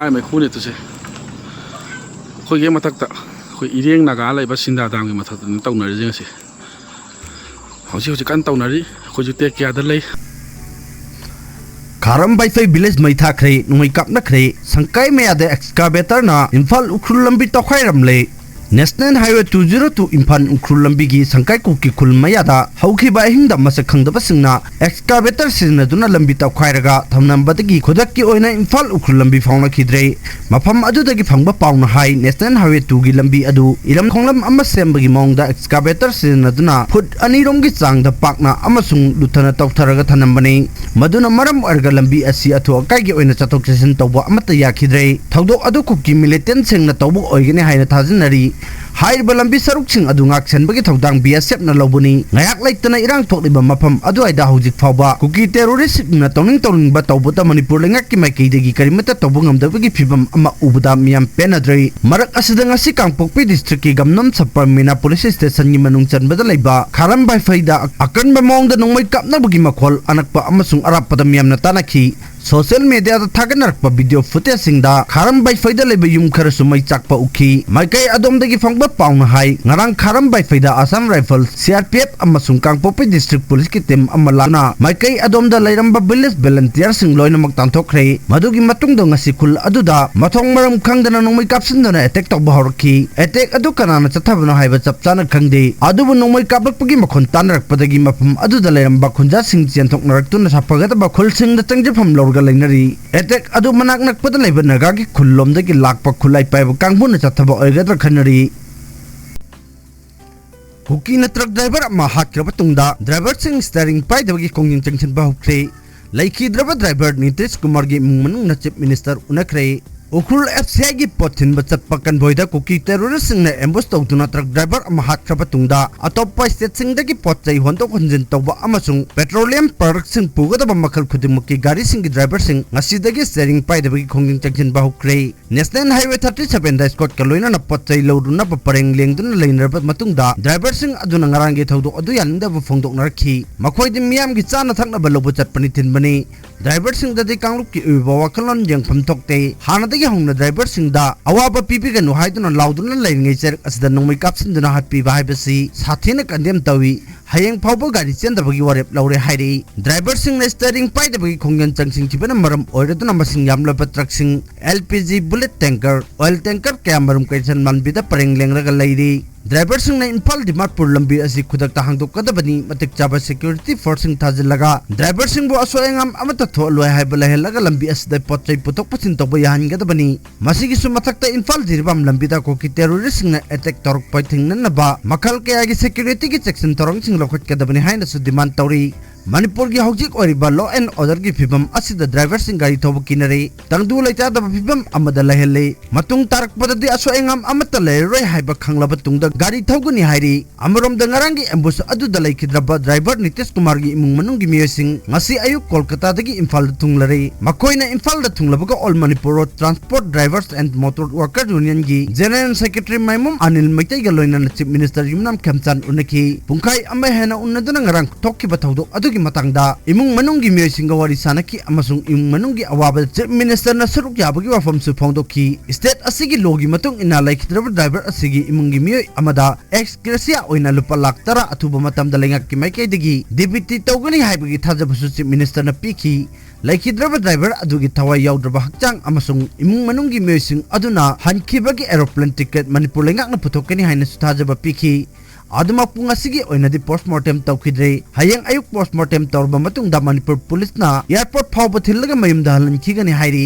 ai mai khune tu se khoi ge matak ta khoi ireng naga lai ba sinda dam ge mathak ni tau na ri jeng se hoji kan tau na ri khoi ju te kya da lai Kharam Vaiphei village Maithakre Nongmei Kapnakhre Sangkai Meade excavator na Imphal Ukhrul Lammbi Toukhaikhre le National Highway 202 Imphal Ukhrul Lammbi gi Sangkai Kukisingna mayada haukiba hingda masa khangdaba singna excavator sizinaduna Lammbi Toukhaikhre ga thamnambadagi khodakki oina Imphal Ukhrul Lammbi fauna khidre mafam adudagi phangba pauna hai National Highway 2 gi lambi adu ilam khonglam amma sembagi mongda excavator sizinaduna foot anirom gi changda pakna amasung luthana tawtharaga thanambani maduna maram arga lambi asi athu akai gi oina chatok chasin tawba amata yakhidre thawdo adu kuki militant singna tawbu oigene haina thajinari Hairba lambi saruk sing adu ngak sen bagi thodang BSF na lobuni ngayak laitana irang thokliba mafam adu aida hojik phawba kuki terrorist na toning ba tawbuta Manipur lengak ki maikei degi karimata tawbungam dabagi phibam ama ubuda miyam penadrei marak asida ngasi kangpokpi district ki gamnam sapamina police station gi manung chanbada leiba Kharam Vaiphei da akan bamong da Nongmei Kapnaba gi makhol anakpa amasung arappada miyam na tanakhi social media da thaganak video footage singda Kharam Vaiphei da leba yum khara sumai chakpa ukhi maikai adom dagi phangba pauna hai ngarang Kharam Vaiphei da Assam Rifle CRPF amasung kangpopi district police ki team amalana maikai adom da lairamba village volunteer sing loina mak tanthokre madugi matung da ngasi khul aduda mathong maram khangdana Nongmei Kapsindana attack tawba horki attack adu kanana chathabana haiba chapchana khangde adubu Nongmei Kaplakpagi makhon tanrakpadagi mafam aduda lairamba khunja sing chenthok naraktuna sapagata ba khul sing da changjafam lainari attack adu manak nakpada laiba naga ki khullom da ki lakpa khulai paiba kangbun chathaba oigadra khanari Huki na truck driver ma hakraba tungda driver sing steering pai da ki kongjing changchen ba hukre laiki driver Nitish Kumar gi mungmanung na chief minister unakre Ukhrul FCI gi pothin ba chatpa kan boida kuki terrorist sing na ambush tawtuna truck driver ama hakraba tungda atoppa state sing da ki potchai honto khonjin tawba amasung petroleum product sing pugada ba makhal khudimukki gari sing gi driver sing ngasi da gi steering pai da gi khongjing changchen ba hukre National Highway 37 da Scott kaloina na potchai loduna ba pareng lengduna lainar ba matungda driver sing aduna ngarang gi thawdo adu yalinda ba phongdok narkhi makhoi di miyam gi chana thakna ba lobu chatpani thinbani driver sing da di kangluk ki uba wakalon jeng phamthokte hana da hongna driver sing da awaba pipi ganu haiduna lauduna laingai cher asda Nongmei Kapsinduna happy basi sathina kandem tawi hayeng phawba gari chendabagi warep laure hairi driver sing na steering pai da bagi khongyan changsing chibana maram oiraduna masing yamla truck sing LPG bullet tanker oil tanker kamarum kaisan manbi da pareng lengraga lairi driver sing na Imphal Dimapur lambi asi khudak ta hangdok kadabani matik chaba security force sing thajilaga driver sing bo asoengam amata tho loi haibala helaga lambi asda potchai putok pachin toba yahan gadabani masigi su mathakta Imphal diribam lambi da ko ki terrorist sing na attack torok poithing na ba makhal kaya gi security gi section torong sing lokhat kadabani haina su demand tori Manipur gi hojik oriba law and order gi phibam asida driver sing gari thobu kinare tangdu laita da phibam amada lahele matung tarak padadi asoengam amata leroi haiba khanglaba tungda gari thoguni hairi amarom da ngarangi ambush adu da laikhidraba driver Nitish Kumar gi imung manung gi miyasing ngasi ayuk Kolkata dagi Imphal da thunglare makoina Imphal da thunglabaga All Manipur Road Transport Drivers and Motor Worker Union gi General Secretary Maimum Anil Maitai ga loina Chief Minister Yumnam Khamchan unaki pungkai amai hena unnaduna ngarang thokki ba thawdo adu matangda imung manunggi miyasingga wari sanaki amasung imung manunggi awaba chief minister na saruk yabagi wafam su phongdokhi state asigi logi matung ina laikhidraba driver asigi imungi miyoy amada ex gracia oina lupa lakh tara athuba matamda lengak ki maikai degi deputy tawgani haibagi thajabasu chief minister na pikhi laikhidraba driver adugi thawai yawdraba hakchang amasung imung manunggi miyasing aduna hankibagi aeroplane ticket Manipur lengak na puthokani haina su thajaba pikhi aduma pungasigi oinadi postmortem tawkhidre hayeng ayuk postmortem tawba matung da Manipur police na airport phawba thillaga mayum da halan khigani hairi